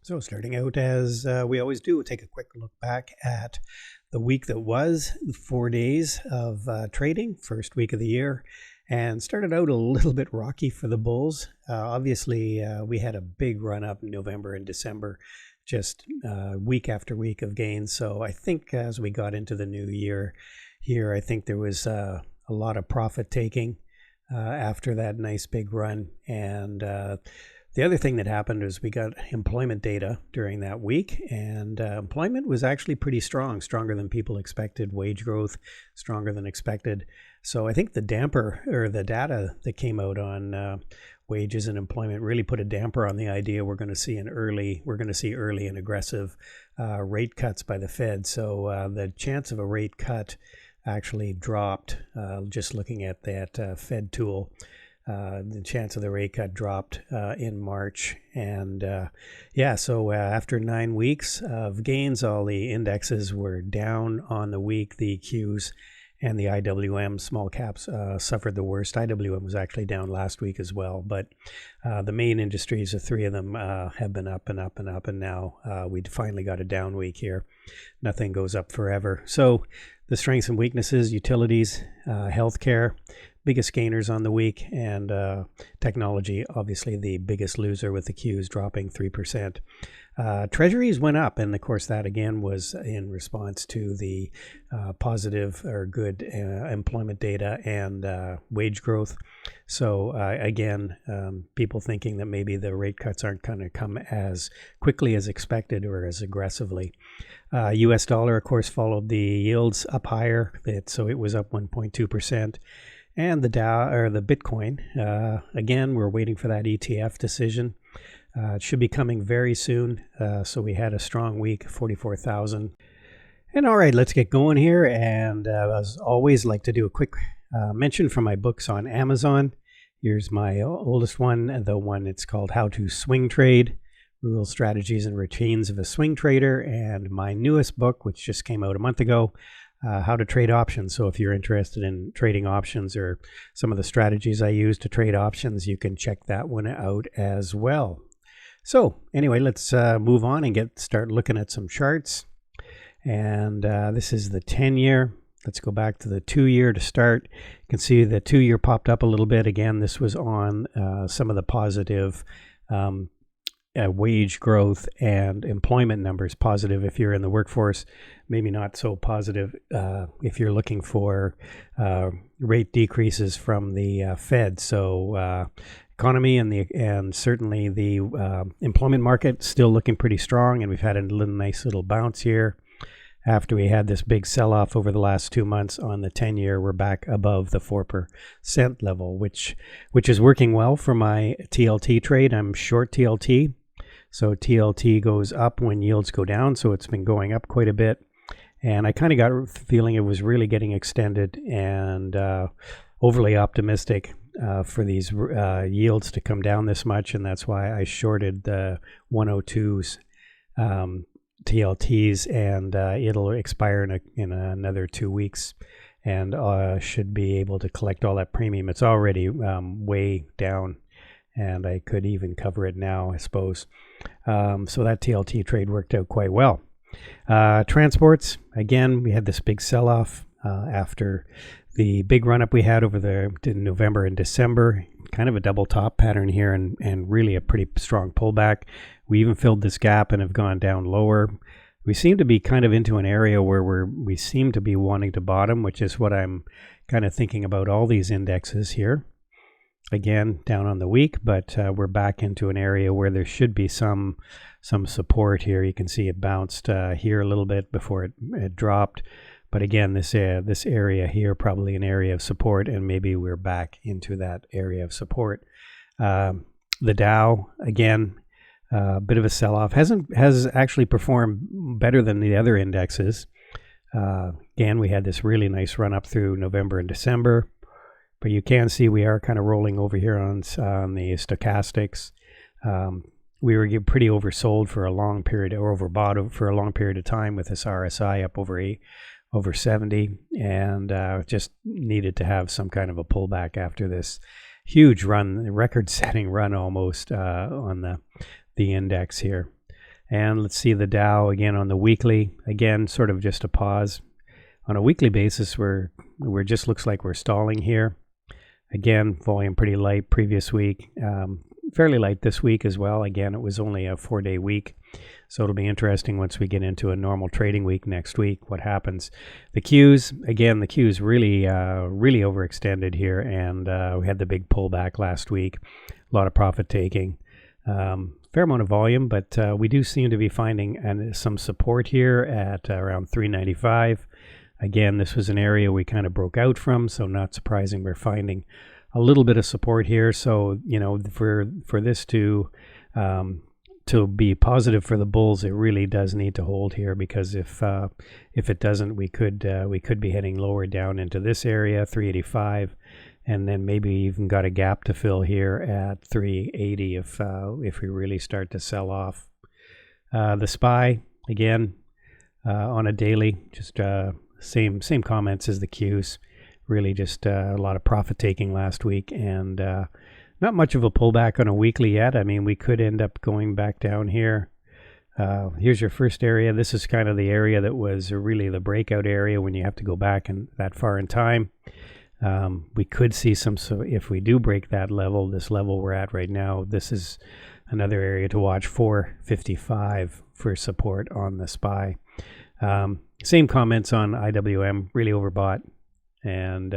So, starting out as we always do, we'll take a quick look back at the week that was, 4 days of trading, first week of the year, and started out a little bit rocky for the bulls. Obviously, we had a big run up in November and December, just week after week of gains. So, I think as we got into the new year here, I think there was a lot of profit taking after that nice big run. And the other thing that happened is we got employment data during that week, and employment was actually pretty strong, stronger than people expected. Wage growth, stronger than expected. So I think the damper or the data that came out on wages and employment really put a damper on the idea we're going to see early and aggressive rate cuts by the Fed. So the chance of a rate cut actually dropped. Just looking at that Fed tool. The chance of the rate cut dropped in March. And so after 9 weeks of gains, all the indexes were down on the week. The Qs and the IWM small caps suffered the worst. IWM was actually down last week as well. But the main industries, the three of them, have been up and up and up. And now we finally got a down week here. Nothing goes up forever. So the strengths and weaknesses: utilities, healthcare, biggest gainers on the week, and technology, obviously the biggest loser with the Qs dropping 3%. Treasuries went up, and of course that again was in response to the positive or good employment data and wage growth. So again, people thinking that maybe the rate cuts aren't going to come as quickly as expected or as aggressively. U.S. dollar, of course, followed the yields up higher, so it was up 1.2%. And the Dow or the Bitcoin, again, we're waiting for that ETF decision. It should be coming very soon. So we had a strong week, 44,000. And all right, let's get going here. And as always, like to do a quick mention from my books on Amazon. Here's my oldest one, the one it's called How to Swing Trade: Rules, Strategies, and Routines of a Swing Trader. And my newest book, which just came out a month ago, How to Trade Options. So if you're interested in trading options or some of the strategies I use to trade options, you can check that one out as well. So anyway, let's move on and start looking at some charts. And this is the 10-year. Let's go back to the 2-year to start. You can see the 2-year popped up a little bit. Again, this was on some of the positive wage growth and employment numbers. Positive if you're in the workforce, maybe not so positive if you're looking for rate decreases from the Fed. So economy and certainly the employment market still looking pretty strong, and we've had a nice little bounce here. After we had this big sell-off over the last 2 months on the 10-year, we're back above the 4% level, which is working well for my TLT trade. I'm short TLT. So TLT goes up when yields go down, so it's been going up quite a bit. And I kind of got a feeling it was really getting extended and overly optimistic for these yields to come down this much, and that's why I shorted the 102s TLTs, and it'll expire in another 2 weeks, and should be able to collect all that premium. It's already way down, and I could even cover it now, I suppose. So that TLT trade worked out quite well. Transports, again, we had this big sell-off after the big run-up we had over in November and December. Kind of a double top pattern here, and really a pretty strong pullback. We even filled this gap and have gone down lower. We seem to be kind of into an area where we seem to be wanting to bottom, which is what I'm kind of thinking about all these indexes here. Again, down on the week, but we're back into an area where there should be some support here. You can see it bounced here a little bit before it dropped. But again, this area here, probably an area of support, and maybe we're back into that area of support. The Dow, again, a bit of a sell-off. Has actually performed better than the other indexes. Again, we had this really nice run up through November and December. But you can see we are kind of rolling over here on the stochastics. We were pretty oversold for a long period, or overbought for a long period of time, with this RSI up over 70, and just needed to have some kind of a pullback after this huge run, record-setting run almost on the index here. And let's see the Dow again on the weekly. Again, sort of just a pause. On a weekly basis, we're just looks like we're stalling here. Again, volume pretty light previous week. Fairly light this week as well. Again, it was only a 4-day week. So it'll be interesting once we get into a normal trading week next week, what happens. The Qs, again, the Qs really overextended here, and we had the big pullback last week. A lot of profit taking. Fair amount of volume, but we do seem to be finding some support here at around 395. Again, this was an area we kind of broke out from, so not surprising we're finding a little bit of support here. So, for this to be positive for the bulls, it really does need to hold here, because if it doesn't, we could be heading lower down into this area, 385, and then maybe even got a gap to fill here at 380 if we really start to sell off. The SPY again on a daily, just same comments as the Qs. Really just a lot of profit taking last week, and not much of a pullback on a weekly yet. I mean, we could end up going back down here. Here's your first area. This is kind of the area that was really the breakout area when you have to go back that far in time. We could see so if we do break that level, this level we're at right now, this is another area to watch, 455 for support on the SPY. Same comments on IWM, really overbought and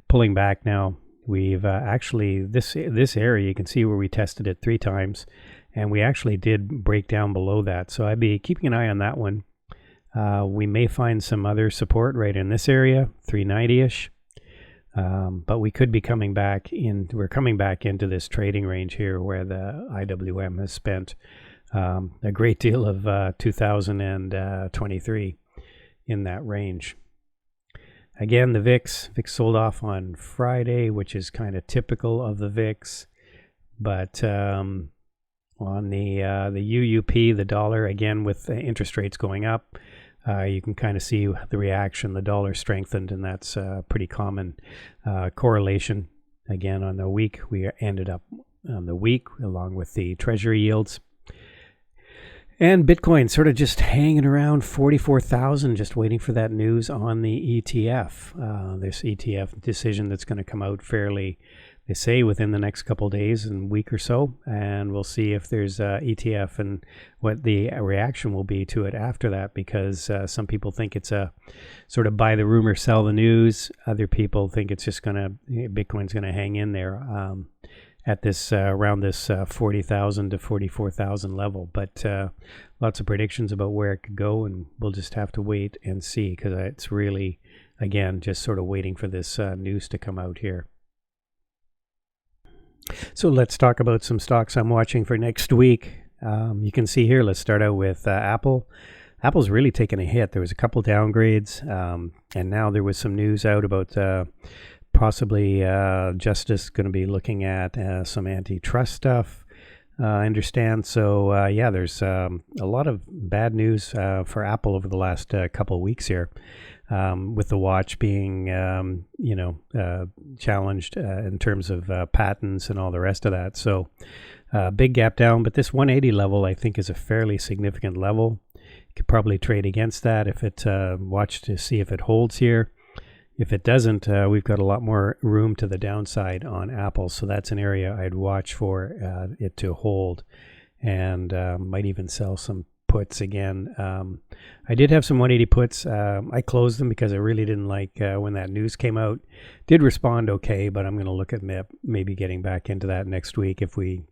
pulling back now. We've actually, this area, you can see where we tested it 3 times, and we actually did break down below that. So I'd be keeping an eye on that one. We may find some other support right in this area, 390-ish. But we could be coming back in. We're coming back into this trading range here where the IWM has spent a great deal of 2023 in that range. Again, the VIX sold off on Friday, which is kind of typical of the VIX. But on the UUP, the dollar, again with interest rates going up, you can kind of see the reaction. The dollar strengthened, and that's a pretty common correlation. Again, on the week, we ended up on the week along with the treasury yields. And Bitcoin sort of just hanging around 44,000, just waiting for that news on the ETF. This ETF decision that's going to come out fairly, they say, within the next couple of days and week or so. And we'll see if there's ETF and what the reaction will be to it after that, because some people think it's a sort of buy the rumor, sell the news. Other people think it's just Bitcoin's going to hang in there at this around this 40,000 to 44,000 level. But lots of predictions about where it could go, and we'll just have to wait and see, because it's really, again, just sort of waiting for this news to come out here. So let's talk about some stocks I'm watching for next week. You can see here, let's start out with Apple. Apple's really taken a hit. There was a couple downgrades, and now there was some news out about possibly Justice going to be looking at some antitrust stuff, I understand. So yeah, there's a lot of bad news for Apple over the last couple of weeks here, with the watch being challenged in terms of patents and all the rest of that. So big gap down, but this 180 level I think is a fairly significant level. You could probably trade against that if it watch to see if it holds here. If it doesn't, we've got a lot more room to the downside on Apple, so that's an area I'd watch for it to hold, and might even sell some puts again. I did have some 180 puts. I closed them because I really didn't like when that news came out. Did respond okay, but I'm going to look at maybe getting back into that next week if we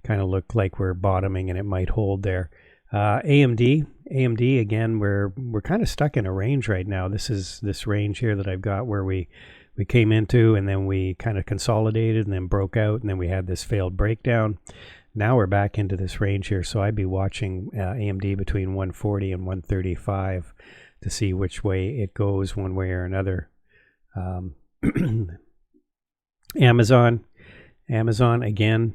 kind of look like we're bottoming and it might hold there. AMD again, we're kind of stuck in a range right now. This is this range here that I've got where we came into, and then we kind of consolidated and then broke out, and then we had this failed breakdown. Now we're back into this range here, so I'd be watching AMD between 140 and 135 to see which way it goes one way or another. Amazon again,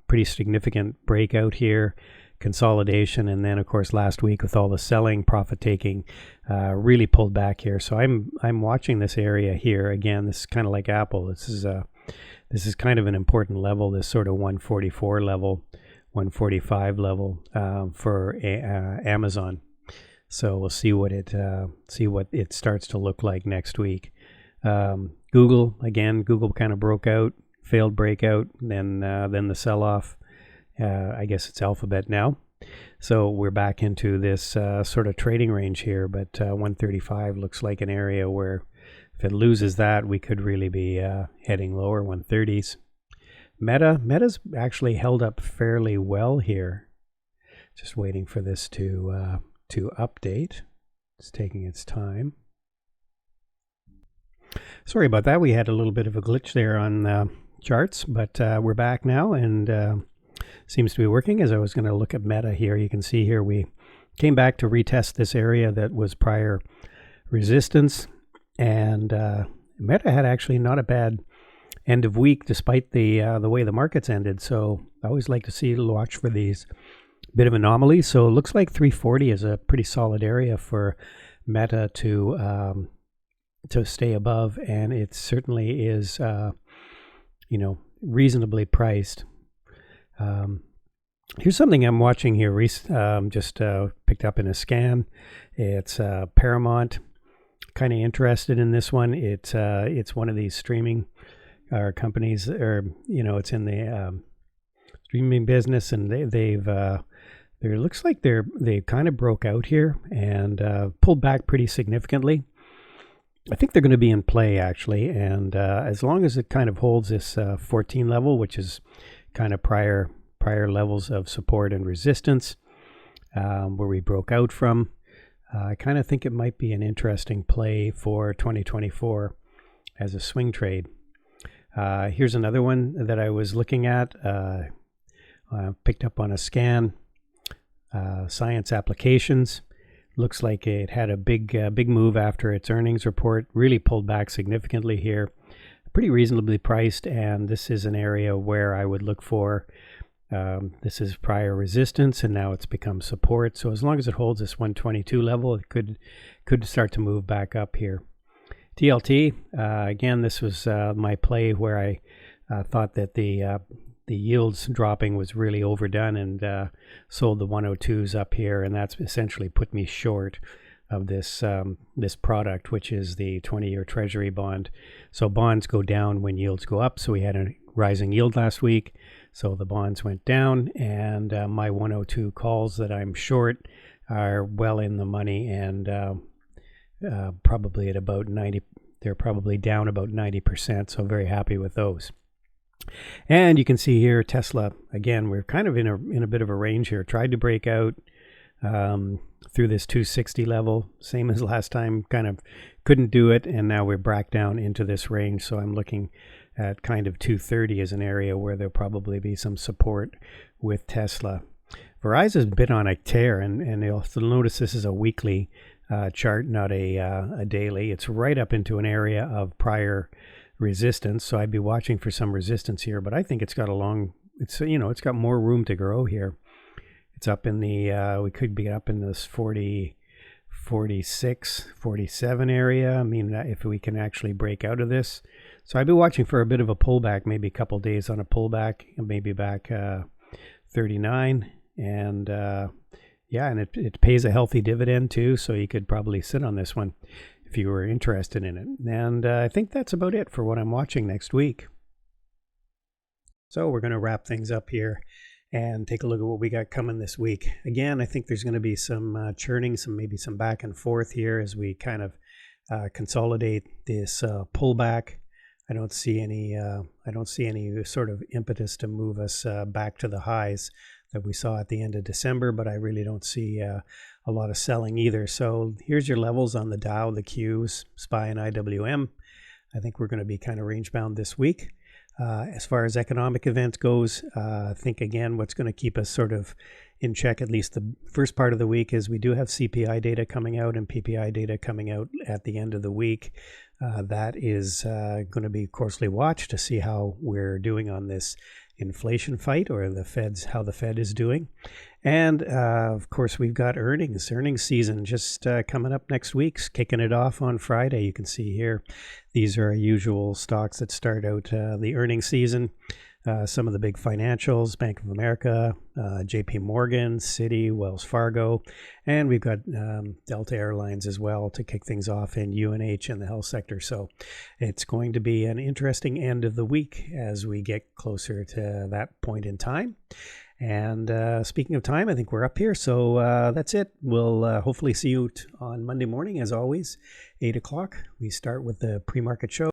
pretty significant breakout here. Consolidation, and then of course last week with all the selling, profit taking, really pulled back here. So I'm watching this area here again. This is kind of like Apple. This is kind of an important level, this sort of 144 level, 145 level for Amazon. So we'll see what it starts to look like next week. Google kind of broke out, failed breakout, then the sell-off. I guess it's Alphabet now. So we're back into this sort of trading range here, but 135 looks like an area where if it loses that, we could really be heading lower, 130s. Meta's actually held up fairly well here. Just waiting for this to update. It's taking its time. Sorry about that. We had a little bit of a glitch there on charts, but we're back now, and seems to be working. As I was going to look at Meta here, you can see here we came back to retest this area that was prior resistance, and Meta had actually not a bad end of week despite the way the markets ended. So I always like to watch for these bit of anomalies. So it looks like 340 is a pretty solid area for Meta to stay above, and it certainly is reasonably priced. Here's something I'm watching here. Just picked up in a scan. It's Paramount. Kind of interested in this one. It's one of these streaming companies, or it's in the streaming business, and it looks like they kind of broke out here and pulled back pretty significantly. I think they're going to be in play actually, and as long as it kind of holds this 14 level, which is kind of prior levels of support and resistance, where we broke out from, I kind of think it might be an interesting play for 2024 as a swing trade. Here's another one that I was looking at, picked up on a scan, Science Applications. Looks like it had a big move after its earnings report, really pulled back significantly here. Pretty reasonably priced, and this is an area where I would look for, this is prior resistance, and now it's become support. So as long as it holds this 122 level, it could start to move back up here. TLT, again, this was my play where I thought that the yields dropping was really overdone, and sold the 102s up here, and that's essentially put me short of this product, which is the 20-year Treasury bond. So bonds go down when yields go up. So we had a rising yield last week, so the bonds went down, and my 102 calls that I'm short are well in the money, and probably at about 90. They're probably down about 90%. So very happy with those. And you can see here Tesla again. We're kind of in a bit of a range here. Tried to break out through this 260 level, same as last time. Kind of couldn't do it, and now we're back down into this range. So I'm looking at kind of 230 as an area where there'll probably be some support with Tesla. Verizon's been on a tear, and you'll notice this is a weekly chart, not a daily. It's right up into an area of prior resistance, so I'd be watching for some resistance here, but I think it's got it's got more room to grow here. It's up in the we could be up in this 40, 46, 47 area. I mean, if we can actually break out of this. So I'd be watching for a bit of a pullback, maybe a couple days on a pullback, and maybe back 39, and and it pays a healthy dividend too, so you could probably sit on this one if you were interested in it. And I think that's about it for what I'm watching next week. So we're going to wrap things up here and take a look at what we got coming this week. Again, I think there's going to be some churning, maybe some back and forth here as we kind of consolidate this pullback. I don't see any sort of impetus to move us back to the highs that we saw at the end of December, but I really don't see a lot of selling either. So here's your levels on the Dow, the Qs, SPY, and IWM. I think we're going to be kind of range bound this week. As far as economic events goes, I think again what's going to keep us sort of in check, at least the first part of the week, is we do have CPI data coming out and PPI data coming out at the end of the week. That is going to be closely watched to see how we're doing on this inflation fight, or how the Fed is doing. And of course, we've got earnings season just coming up next week, kicking it off on Friday. You can see here, these are our usual stocks that start out the earnings season. some of the big financials, Bank of America, JP Morgan, Citi, Wells Fargo, and we've got Delta Airlines as well to kick things off in UNH and the health sector. So it's going to be an interesting end of the week as we get closer to that point in time. And speaking of time, I think we're up here. So that's it. We'll hopefully see you on Monday morning, as always, 8 o'clock. We start with the pre-market show.